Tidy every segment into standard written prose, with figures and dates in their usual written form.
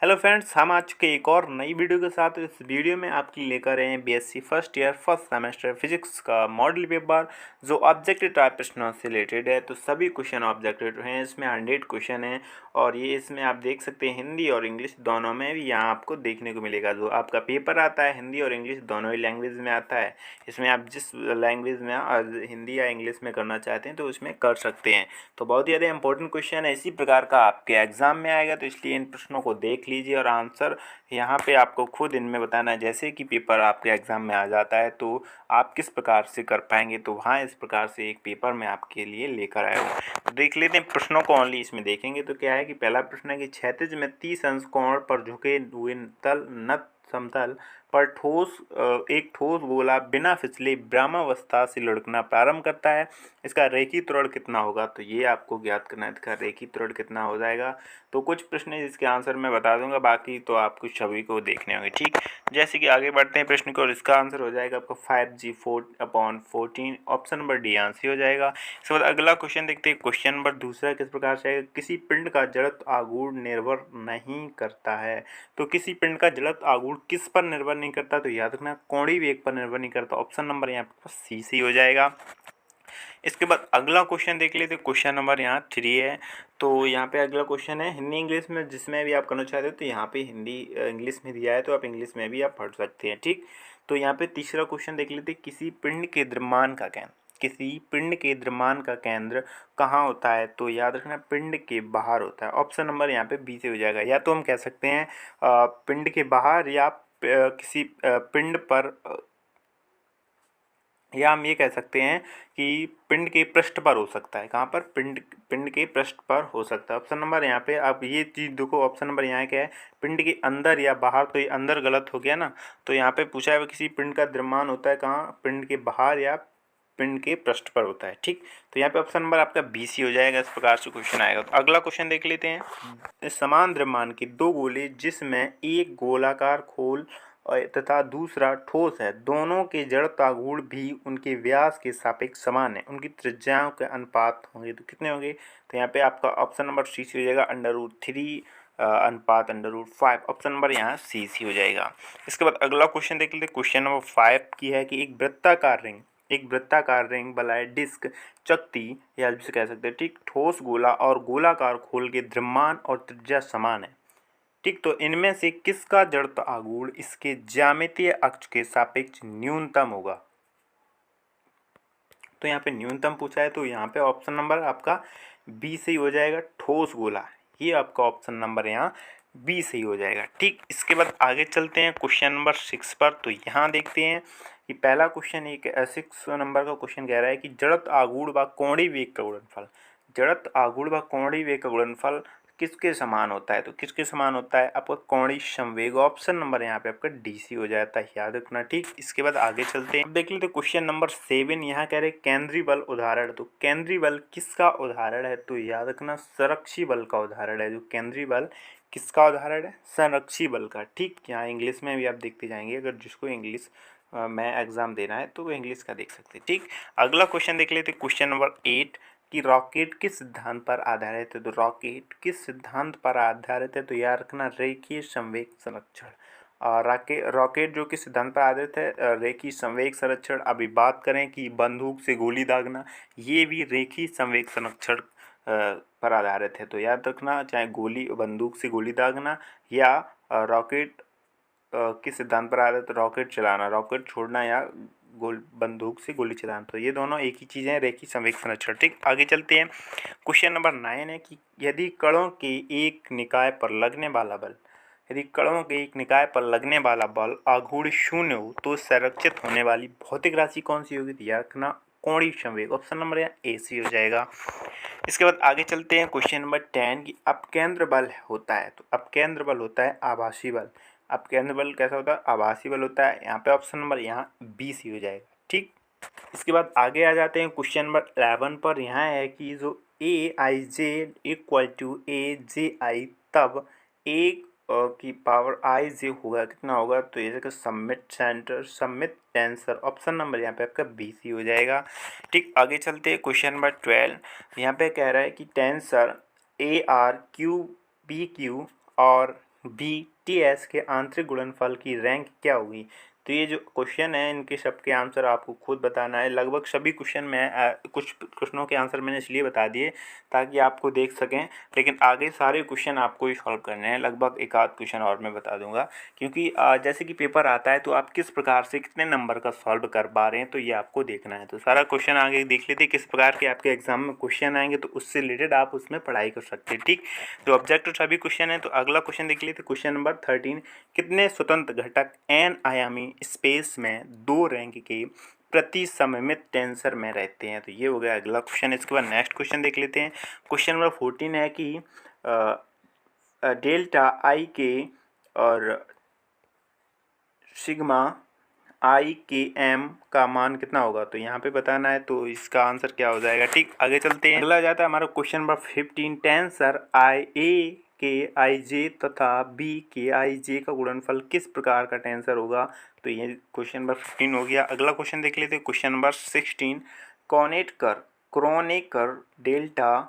Hello friends, हम आ चुके एक और नई वीडियो के साथ। इस वीडियो में आपके लिए लेकर आए हैं BSc first year first semester physics का मॉडल पेपर जो ऑब्जेक्टिव टाइप प्रश्नों से रिलेटेड है। तो सभी क्वेश्चन ऑब्जेक्टिव हैं, इसमें 100 क्वेश्चन हैं और ये इसमें आप देख सकते हैं हिंदी और इंग्लिश दोनों में भी यहाँ आपको देखने को मिलेगा। जो आपका पेपर आता है हिंदी और इंग्लिश दोनों ही लैंग्वेज में आता है। इसमें आप जिस लैंग्वेज में हिंदी या इंग्लिश में करना चाहते हैं तो उसमें कर सकते हैं। तो बहुत ही ज़्यादा इंपॉर्टेंट क्वेश्चन है, इसी प्रकार का आपके एग्जाम में आएगा, तो इसलिए इन प्रश्नों को देख लीजिए और आंसर यहाँ पे आपको खुद इनमें बताना है। जैसे कि पेपर आपके एग्जाम में आ जाता है तो आप किस प्रकार से कर पाएंगे, तो वहाँ इस प्रकार से एक पेपर में आपके लिए लेकर आया हूँ। तो देख लेते हैं प्रश्नों को, ओनली इसमें देखेंगे। तो क्या है कि पहला प्रश्न है कि क्षैतिज में 30 अंश कोण पर झुके हुए तल नत समतल पर एक ठोस गोला बिना फिसले ब्रह्मावस्था से लुढ़कना प्रारंभ करता है। इसका रेखी त्वरण कितना होगा, तो ये आपको ज्ञात करना है। इसका रेखी त्वरण कितना हो जाएगा, तो कुछ प्रश्न है जिसके आंसर मैं बता दूंगा, बाकी तो आपको सभी को देखने होंगे। ठीक, जैसे कि आगे बढ़ते हैं प्रश्न को, और इसका आंसर हो जाएगा आपको 5G/14, option number D answer हो जाएगा। इसके बाद अगला क्वेश्चन देखते हैं। क्वेश्चन नंबर दूसरा किस प्रकार से आएगा, किसी पिंड का जड़त्व आघूर्ण निर्भर नहीं करता है। तो किसी पिंड का जड़त्व आघूर्ण किस पर निर्भर नहीं करता, तो याद रखना कोणीय वेग पर निर्भर नहीं करता। ऑप्शन नंबर यहाँ पर सी सही हो जाएगा। इसके बाद अगला क्वेश्चन देख लेते। क्वेश्चन नंबर यहाँ 3 है। तो यहाँ पे अगला क्वेश्चन है हिंदी इंग्लिश में, जिसमें भी आप करना चाहते हो तो यहाँ पे हिंदी इंग्लिश में दिया है, तो आप इंग्लिश में भी आप पढ़ सकते हैं। ठीक, तो यहाँ पे तीसरा क्वेश्चन देख लेते। किसी पिंड के द्रव्यमान का केंद्र, किसी पिंड के द्रव्यमान का केंद्र कहाँ होता है, तो याद रखना पिंड के बाहर होता है। ऑप्शन नंबर यहाँ पे बी से हो जाएगा। या तो हम कह सकते हैं पिंड के बाहर, या किसी पिंड पर, या हम ये कह सकते हैं कि पिंड के पृष्ठ पर हो सकता है। कहाँ पर, पिंड पिंड के पृष्ठ पर हो सकता है। ऑप्शन नंबर यहाँ पे आप ये चीज़ देखो, ऑप्शन नंबर यहाँ क्या है, पिंड के अंदर या बाहर, तो ये अंदर गलत हो गया ना। तो यहाँ पे पूछा है किसी पिंड का द्रव्यमान होता है कहाँ, पिंड के बाहर या पिंड के पृष्ठ पर होता है। ठीक, तो यहाँ पे ऑप्शन नंबर आपका बी सी हो जाएगा। इस प्रकार से क्वेश्चन आएगा। तो अगला क्वेश्चन देख लेते हैं। समान द्रव्यमान के दो गोले जिसमें एक गोलाकार खोल तथा दूसरा ठोस है, दोनों के जड़त्व आघूर्ण भी उनके व्यास के सापेक्ष समान है, उनकी त्रिज्याओं के अनुपात होंगे, तो कितने होंगे, तो यहाँ पे आपका ऑप्शन नंबर सी सी हो जाएगा, √3 अनुपात √5। ऑप्शन नंबर यहाँ सी सी हो जाएगा। इसके बाद अगला क्वेश्चन देख लेते हैं। क्वेश्चन नंबर 5 की है कि एक वृत्ताकार रिंग बलाय डिस्क चकती या जिसे कह सकते हैं, ठीक, ठोस गोला और गोलाकार खोल के द्रव्यमान और त्रिज्या समान है। ठीक, तो इनमें से किसका जड़त्व आघूर्ण इसके ज्यामितीय अक्ष के सापेक्ष न्यूनतम होगा। तो यहाँ पे न्यूनतम पूछा है, तो यहाँ पे ऑप्शन नंबर आपका बी सही हो जाएगा, ठोस गोला। ये आपका ऑप्शन नंबर यहाँ बी सही हो जाएगा। ठीक, इसके बाद आगे चलते हैं क्वेश्चन नंबर 6 पर। तो यहाँ देखते हैं कि पहला क्वेश्चन, एक 6 नंबर का क्वेश्चन कह रहा है कि जड़त्व आघूर्ण व कोणीय वेग का गुणनफल, जड़त्व आघूर्ण व कोणीय वेग का गुणनफल किसके समान होता है, तो किसके समान होता है, आपका कोणीय संवेग। ऑप्शन नंबर यहाँ पे आपका डी सी हो जाता है, याद रखना। ठीक, इसके बाद आगे चलते हैं। अब देख लेते क्वेश्चन नंबर 7। यहाँ कह रहे केंद्रीय बल उदाहरण, तो केंद्रीय बल किसका उदाहरण है, तो याद रखना संरक्षी बल का उदाहरण है। जो केंद्रीय बल किसका उदाहरण है, संरक्षी बल का। ठीक, यहाँ इंग्लिश में भी आप देखते जाएंगे, अगर जिसको इंग्लिश में एग्जाम देना है तो वो इंग्लिश का देख सकते हैं। ठीक, अगला क्वेश्चन देख लेते क्वेश्चन नंबर 8 कि रॉकेट किस सिद्धांत पर आधारित है, तो रॉकेट किस सिद्धांत पर आधारित है, तो याद रखना रेखीय संवेग संरक्षण। रॉकेट जो कि सिद्धांत पर आधारित है, रेखीय संवेग संरक्षण। अभी बात करें कि बंदूक से गोली दागना, ये भी रेखीय संवेग संरक्षण पर आधारित है। तो याद रखना, चाहे गोली बंदूक से गोली दागना या रॉकेट किस सिद्धांत पर आधारित, रॉकेट चलाना, रॉकेट छोड़ना या बंदूक से गोली चलाना, तो ये दोनों एक ही चीज़ है, रेखीय संवेग संरक्षण। ठीक, आगे चलते हैं। क्वेश्चन नंबर 9 है कि यदि कणों के एक निकाय पर लगने वाला बल, यदि कणों के एक निकाय पर लगने वाला बल आघूर्ण 0 हो तो संरक्षित होने वाली भौतिक राशि कौन सी होगी, तो याद रखना कोणीय संवेग। ऑप्शन नंबर यहाँ ए सी हो जाएगा। इसके बाद आगे चलते हैं क्वेश्चन नंबर 10 की अपकेंद्र बल होता है, तो अपकेंद्र बल होता है आभासी बल। अपकेंद्र बल कैसा होता है, आभासी बल होता है। यहाँ पे ऑप्शन नंबर यहाँ बी सी हो जाएगा। ठीक, इसके बाद आगे आ जाते हैं क्वेश्चन नंबर 11 पर। यहाँ है कि जो ए आई जे इक्वल टू ए जे आई, तब एक की पावर आई जे होगा कितना होगा, तो ये जगह सममित टेंसर। ऑप्शन नंबर यहाँ पे आपका बी सी हो जाएगा। ठीक, आगे चलते हैं क्वेश्चन नंबर 12। यहाँ पे कह रहा है कि tensor A R Q B Q और बी टी एस के आंतरिक गुणनफल की रैंक क्या होगी। तो ये जो क्वेश्चन है इनके सबके आंसर आपको खुद बताना है। लगभग सभी क्वेश्चन में कुछ क्वेश्चनों के आंसर मैंने इसलिए बता दिए ताकि आपको देख सकें, लेकिन आगे सारे क्वेश्चन आपको ही सॉल्व करने हैं। लगभग एक आध क्वेश्चन और मैं बता दूंगा, क्योंकि जैसे कि पेपर आता है तो आप किस प्रकार से कितने नंबर का सॉल्व कर पा रहे हैं तो ये आपको देखना है। तो सारा क्वेश्चन आगे देख लेते किस प्रकार के आपके एग्जाम में क्वेश्चन आएंगे, तो उससे रिलेटेड आप उसमें पढ़ाई कर सकते हैं। ठीक, तो ऑब्जेक्टिव सभी क्वेश्चन है। तो अगला क्वेश्चन देख लेते क्वेश्चन नंबर 13। कितने स्वतंत्र घटक एन आयामी स्पेस में दो रैंक के प्रति सममित टेंसर में रहते हैं। तो ये हो गया अगला क्वेश्चन। इसके बाद नेक्स्ट क्वेश्चन देख लेते हैं। क्वेश्चन नंबर 14 है कि डेल्टा आई के और सिग्मा आई के एम का मान कितना होगा, तो यहाँ पे बताना है। तो इसका आंसर क्या हो जाएगा। ठीक, आगे चलते हैं। अगला जाता है हमारा क्वेश्चन नंबर 15। टेंसर आई ए के आई जे तथा बी के आई जे का गुणनफल किस प्रकार का टेंसर होगा। तो ये क्वेश्चन नंबर 15 हो गया। अगला क्वेश्चन देख लेते हैं question number 16। Kronecker delta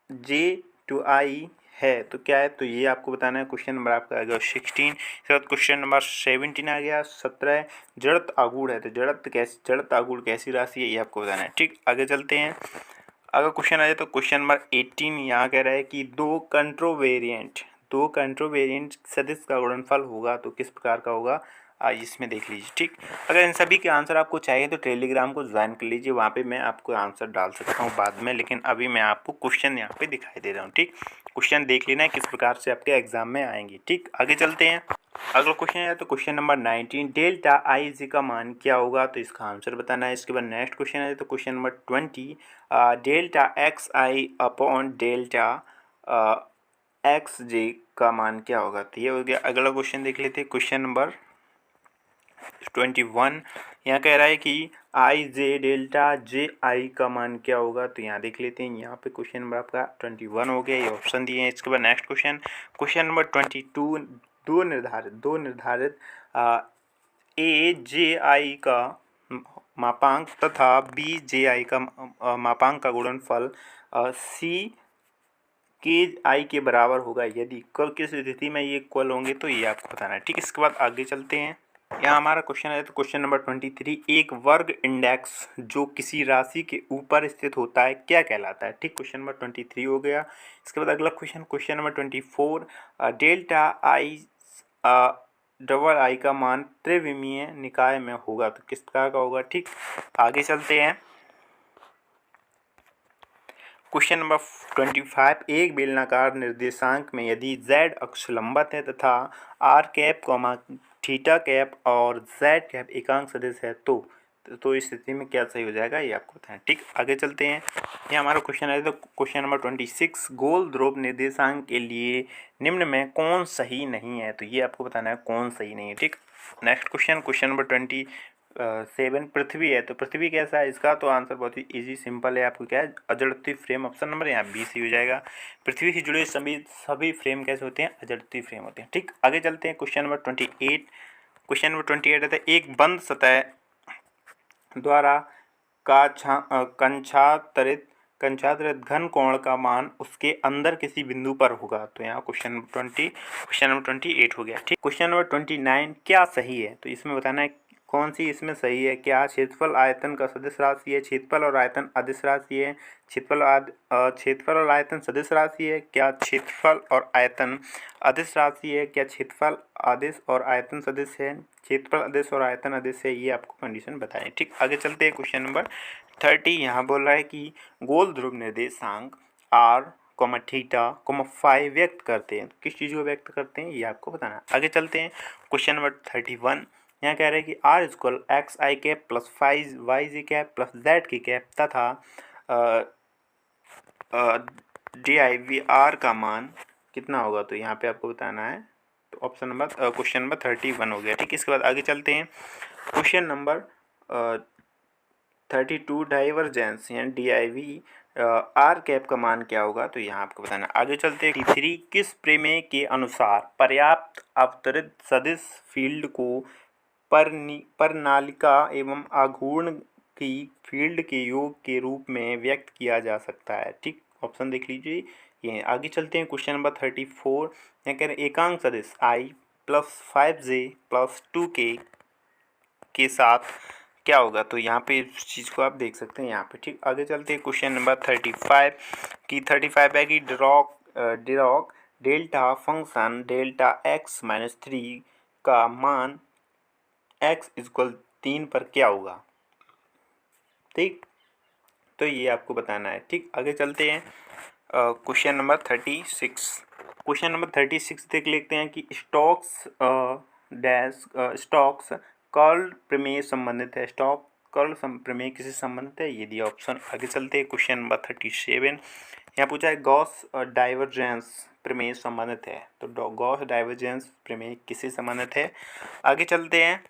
J two I है तो क्या है, तो ये आपको बताना है। क्वेश्चन नंबर आपका आ गया 16। इसके बाद क्वेश्चन नंबर 17 आ गया 17। जड़त्व आघूर्ण है तो जड़त्व आघूर्ण कैसी राशि है ये आपको बताना है। ठीक, आगे चलते हैं। अगर क्वेश्चन आ जाए तो क्वेश्चन नंबर 18 यहाँ कह रहा है कि दो कंट्रोवेरिएंट सदिश का गुणनफल होगा तो किस प्रकार का होगा, इसमें देख लीजिए। ठीक, अगर इन सभी के आंसर आपको चाहिए तो टेलीग्राम को ज्वाइन कर लीजिए, वहाँ पे मैं आपको आंसर डाल सकता हूँ बाद में, लेकिन अभी मैं आपको क्वेश्चन यहाँ पे दिखाई दे रहा हूँ। ठीक, क्वेश्चन देख लेना है किस प्रकार से आपके एग्जाम में आएंगे। ठीक, आगे चलते हैं। अगला क्वेश्चन है तो क्वेश्चन नंबर 19। डेल्टा आई जी का मान क्या होगा, तो इसका आंसर बताना है। इसके बाद नेक्स्ट क्वेश्चन है तो क्वेश्चन नंबर 20। डेल्टा एक्स आई अपॉन डेल्टा एक्स जे का मान क्या होगा, तो ये हो गया। अगला क्वेश्चन देख लेते हैं क्वेश्चन नंबर 21। यहाँ कह रहा है कि आई जे डेल्टा जे आई का मान क्या होगा, तो यहाँ देख लेते हैं। यहाँ पे क्वेश्चन नंबर आपका 21 हो गया, ये ऑप्शन दिए हैं। इसके बाद नेक्स्ट क्वेश्चन नंबर 22। दो निर्धारित ए जे आई का मापांक तथा बी जे आई का मापांक का गुणनफल सी के आई के बराबर होगा यदि किस स्थिति में ये इक्वल होंगे, तो ये आपको बताना है। ठीक, इसके बाद आगे चलते हैं। यहाँ हमारा क्वेश्चन है तो क्वेश्चन नंबर 23। एक वर्ग इंडेक्स जो किसी राशि के ऊपर स्थित होता है क्या कहलाता है। ठीक, क्वेश्चन नंबर 23 हो गया। इसके बाद अगला question number 24। Delta I double आई का मान त्रिविमीय निकाय में होगा तो किस प्रकार का होगा। ठीक, आगे चलते हैं। Question number 25। एक बेलनाकार निर्देशांक में यदि z अक्ष लंबवत है तथा r कैप थीटा कैप और z कैप एकांक सदिश है तो इस स्थिति में क्या सही हो जाएगा ये आपको बताना है। ठीक, आगे चलते हैं। ये हमारा क्वेश्चन है तो क्वेश्चन नंबर 26। गोल ध्रुव निर्देशांक के लिए निम्न में कौन सही नहीं है, तो ये आपको बताना है कौन सही नहीं है। ठीक, नेक्स्ट क्वेश्चन नंबर 27। पृथ्वी है तो पृथ्वी कैसा है, इसका तो आंसर बहुत ही इजी सिंपल है। आपको क्या है, अजड़त्वीय फ्रेम, ऑप्शन नंबर यहाँ बी सी हो जाएगा। पृथ्वी से जुड़े सभी फ्रेम कैसे होते हैं, अजड़त्वीय फ्रेम होते हैं। ठीक, आगे चलते हैं। Question number 28। क्वेश्चन नंबर 28 आता है एक बंद सतह द्वारा कंछातरित घन कोण का मान उसके अंदर किसी बिंदु पर होगा, तो यहाँ क्वेश्चन नंबर 28 हो गया। ठीक, क्वेश्चन नंबर 29। क्या सही है, तो इसमें बताना है कौन सी इसमें सही है। क्या क्षेत्रफल आयतन का सदिश राशि है, क्षेत्रफल और आयतन अदिश राशि है, क्षेत्रफल और आयतन सदिश राशि है, क्या क्षेत्रफल और आयतन अदिश राशि है, क्या क्षेत्रफल अदिश और आयतन सदिश है, क्षेत्रफल अदिश और आयतन अदिश है, ये आपको कंडीशन बताएं। ठीक, आगे चलते हैं। क्वेश्चन नंबर 30 यहाँ बोल रहा है कि गोल ध्रुव निर्देशांक r, थीटा, फाई व्यक्त करते हैं, तो किस चीज़ को व्यक्त करते हैं ये आपको बताना है। आगे चलते हैं। Question number 31। यहाँ कह रहे हैं कि r इक्वल एक्स आई कैप प्लस फाइव वाई जी कैप प्लस जेड की कैप तथा डी आई वी आर का मान कितना होगा, तो यहाँ पे आपको बताना है। तो ऑप्शन नंबर क्वेश्चन नंबर 31 हो गया। ठीक, इसके बाद आगे चलते हैं। Question number 32। डाइवर्जेंस यानी D I V R cap का मान क्या होगा, तो यहाँ आपको बताना। आगे चलते हैं। 3 किस प्रमेय के अनुसार पर्याप्त अवतरित सदिश फील्ड को परनालिका एवं आघूर्ण की फील्ड के योग के रूप में व्यक्त किया जा सकता है। ठीक, ऑप्शन देख लीजिए। ये आगे चलते हैं क्वेश्चन नंबर 34। यहाँ कह रहे हैं एकांक सदिश i plus 5j plus 2k के साथ क्या होगा। तो यहाँ पे इस चीज़ को आप देख सकते हैं यहाँ पे। ठीक, आगे चलते हैं क्वेश्चन नंबर 35 की 35 है कि Dirac delta function delta x minus 3 का मान x इक्वल 3 पर क्या होगा। ठीक, तो ये आपको बताना है। ठीक, आगे चलते हैं क्वेश्चन नंबर 36। क्वेश्चन नंबर 36 देख लेते हैं कि स्टॉक्स कर्ल प्रमेय संबंधित है। स्टॉक कर्ल प्रमेय किसी संबंधित है, ये दिया ऑप्शन। आगे चलते हैं क्वेश्चन नंबर 37। यहाँ पूछा है गॉस डाइवर्जेंस प्रमेय संबंधित है। तो गॉस डाइवर्जेंस प्रमेय किसी संबंधित है। आगे चलते हैं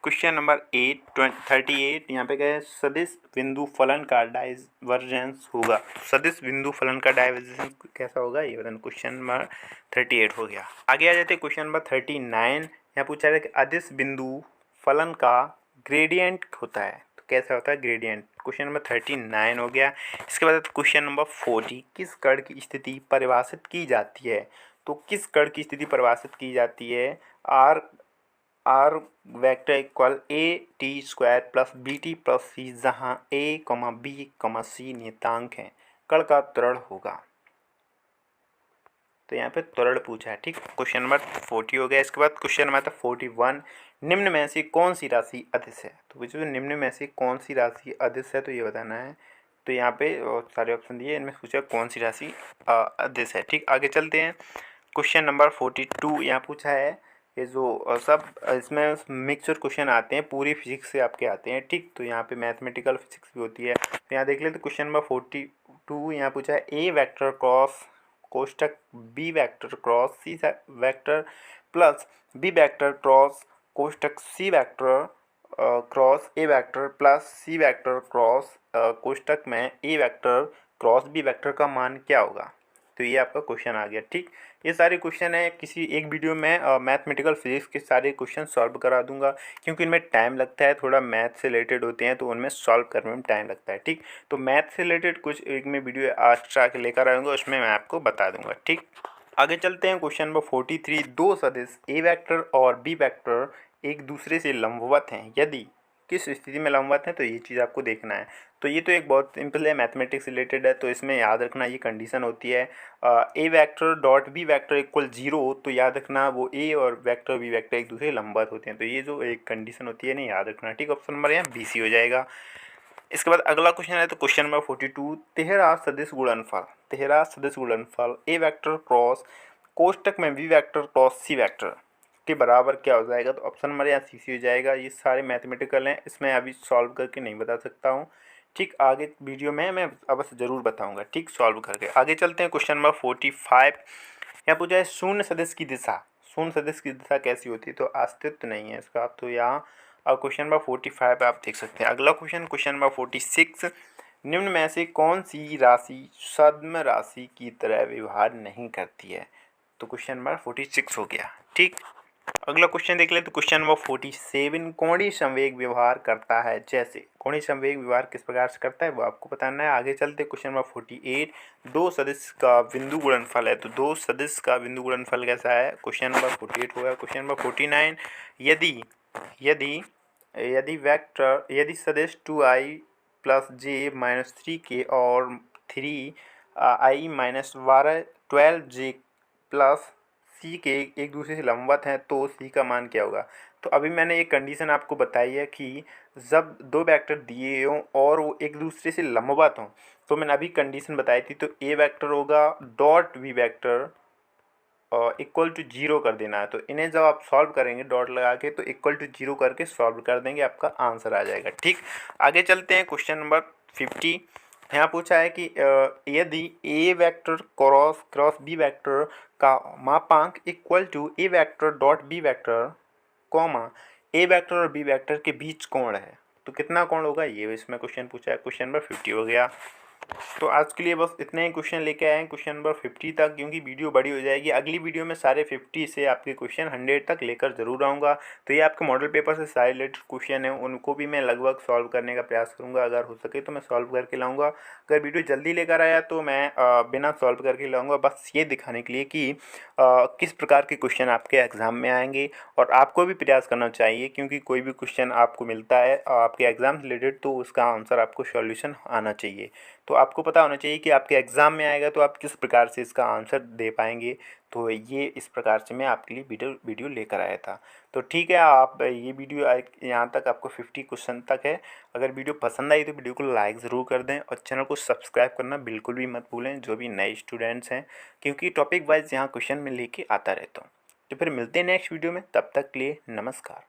क्वेश्चन नंबर 38। यहाँ पे क्या है, सदिश बिंदु फलन का डाइवर्जेंस होगा। सदिश बिंदु फलन का डाइवर्जेंस कैसा होगा ये बताना। क्वेश्चन नंबर 38 हो गया। आगे आ जाते हैं क्वेश्चन नंबर 39। यहाँ पूछा है कि अदिश बिंदु फलन का ग्रेडियंट होता है। तो कैसा होता है ग्रेडियंट। क्वेश्चन नंबर 39 हो गया। इसके बाद क्वेश्चन नंबर 40, किस कण की स्थिति परिभाषित की जाती है। तो किस कण की स्थिति परिभाषित की जाती है, R vector equal A T square plus B T plus C, जहाँ ए कमा बी कमा सी नियतांक हैं। कण का त्वरण होगा। तो यहाँ पे त्वरण पूछा है। ठीक, क्वेश्चन नंबर 40 हो गया। इसके बाद क्वेश्चन नंबर 41, निम्न में से कौन सी राशि अदिश है। तो जो निम्न में से कौन सी राशि अदिश है, तो ये बताना है। तो यहाँ पे सारे ऑप्शन दिए, इनमें पूछा कौन सी राशि अदिश है। ठीक, आगे चलते हैं क्वेश्चन नंबर 42। यहाँ पूछा है ये जो सब इसमें मिक्सचर क्वेश्चन आते हैं, पूरी फिजिक्स से आपके आते हैं। ठीक, तो यहाँ पे मैथमेटिकल फिजिक्स भी होती है। तो यहाँ देख लेते क्वेश्चन नंबर 42। यहाँ पूछा है ए वेक्टर क्रॉस कोष्टक B vector cross C vector plus B vector cross कोष्टक C vector cross A vector plus C vector cross कोष्टक में A vector cross B vector का मान क्या होगा। तो ये आपका क्वेश्चन आ गया। ठीक, ये सारे क्वेश्चन है, किसी एक वीडियो में मैथमेटिकल फिजिक्स के सारे क्वेश्चन सॉल्व करा दूंगा, क्योंकि इनमें टाइम लगता है, थोड़ा मैथ से रिलेटेड होते हैं, तो उनमें सॉल्व करने में टाइम लगता है। ठीक, तो मैथ से रिलेटेड कुछ एक में वीडियो एक्स्ट्रा के लेकर आऊँगा, उसमें मैं आपको बता दूंगा। ठीक, आगे चलते हैं क्वेश्चन नंबर 43। दो सदिश ए वेक्टर और बी वेक्टर एक दूसरे से लंबवत हैं, यदि किस स्थिति में लंबवत हैं, तो ये चीज़ आपको देखना है। तो ये तो एक बहुत सिंपल है, मैथमेटिक्स रिलेटेड है, तो इसमें याद रखना ये कंडीशन होती है A vector dot B vector equal 0। तो याद रखना वो ए और वेक्टर बी वेक्टर एक दूसरे लंबवत होते हैं। तो ये जो एक कंडीशन होती है ना, याद रखना। ठीक, ऑप्शन नंबर यहाँ बी सी हो जाएगा। इसके बाद अगला क्वेश्चन है, तो क्वेश्चन नंबर 42, तिहरा सदिश गुणनफल। तिहरा सदिश गुणनफल ए वेक्टर क्रॉस कोष्टक में B vector cross C vector के बराबर क्या हो जाएगा। तो ऑप्शन नंबर यहाँ सी सी हो जाएगा। ये सारे मैथमेटिकल हैं, इसमें अभी सॉल्व करके नहीं बता सकता हूँ। ठीक, आगे वीडियो में मैं अवश्य ज़रूर बताऊँगा। ठीक, सॉल्व करके आगे चलते हैं क्वेश्चन नंबर 45। यहाँ पूछा है शून्य सदिश की दिशा। शून्य सदिश की दिशा कैसी होती है, तो अस्तित्व नहीं है इसका। तो यहाँ क्वेश्चन नंबर 45 आप देख सकते हैं। अगला क्वेश्चन नंबर 46, निम्न में से कौन सी राशि छद्म राशि की तरह व्यवहार नहीं करती है। तो क्वेश्चन नंबर 46 हो गया। ठीक, अगला क्वेश्चन देख ले, तो क्वेश्चन नंबर 47, कोणीय संवेग व्यवहार करता है जैसे। कोणीय संवेग व्यवहार किस प्रकार से करता है वो आपको बताना है। आगे चलते क्वेश्चन नंबर 48, दो सदिश का बिंदु गुणनफल है। तो दो सदिश का बिंदु गुणनफल कैसा है, क्वेश्चन नंबर 48 होगा। क्वेश्चन नंबर 49, यदि यदि यदि वेक्टर यदि सदिश 2i प्लस जे माइनस 3k और 3i माइनस 12j प्लस सी के एक दूसरे से लंबवत हैं, तो सी का मान क्या होगा। तो अभी मैंने एक कंडीशन आपको बताई है कि जब दो वेक्टर दिए हों और वो एक दूसरे से लंबवत हों, तो मैंने अभी कंडीशन बताई थी। तो ए वेक्टर होगा dot B vector equal to 0 कर देना है। तो इन्हें जब आप सॉल्व करेंगे डॉट लगा के, तो इक्वल टू 0 करके सॉल्व कर देंगे, आपका आंसर आ जाएगा। ठीक, आगे चलते हैं क्वेश्चन नंबर 50। यहाँ पूछा है कि यदि A vector cross B vector का मापांक equal to A vector dot B vector comma A vector और बी वेक्टर के बीच कोण है, तो कितना कोण होगा, ये इसमें क्वेश्चन पूछा है। क्वेश्चन नंबर 50 हो गया। तो आज के लिए बस इतने ही क्वेश्चन लेके आए हैं, क्वेश्चन नंबर 50 तक, क्योंकि वीडियो बड़ी हो जाएगी। अगली वीडियो में सारे 50 से आपके क्वेश्चन 100 तक लेकर ज़रूर आऊँगा। तो ये आपके मॉडल पेपर से सारे रिलेटेड क्वेश्चन हैं, उनको भी मैं लगभग सॉल्व करने का प्रयास करूँगा। अगर हो सके तो मैं सॉल्व करके लाऊँगा। अगर वीडियो जल्दी लेकर आया तो मैं बिना सॉल्व करके लाऊँगा, बस ये दिखाने के लिए कि किस प्रकार के क्वेश्चन आपके एग्ज़ाम में आएंगे। और आपको भी प्रयास करना चाहिए, क्योंकि कोई भी क्वेश्चन आपको मिलता है आपके एग्ज़ाम रिलेटेड, तो उसका आंसर आपको सॉल्यूशन आना चाहिए। तो आपको पता होना चाहिए कि आपके एग्ज़ाम में आएगा तो आप किस प्रकार से इसका आंसर दे पाएंगे। तो ये इस प्रकार से मैं आपके लिए वीडियो लेकर आया था। तो ठीक है, आप ये वीडियो यहाँ तक आपको 50 क्वेश्चन तक है। अगर वीडियो पसंद आई तो वीडियो को लाइक ज़रूर कर दें और चैनल को सब्सक्राइब करना बिल्कुल भी मत भूलें, जो भी नए स्टूडेंट्स हैं, क्योंकि टॉपिक वाइज यहाँ क्वेश्चन में लेके आता रहता हूँ। तो फिर मिलते हैं नेक्स्ट वीडियो में, तब तक के लिए नमस्कार।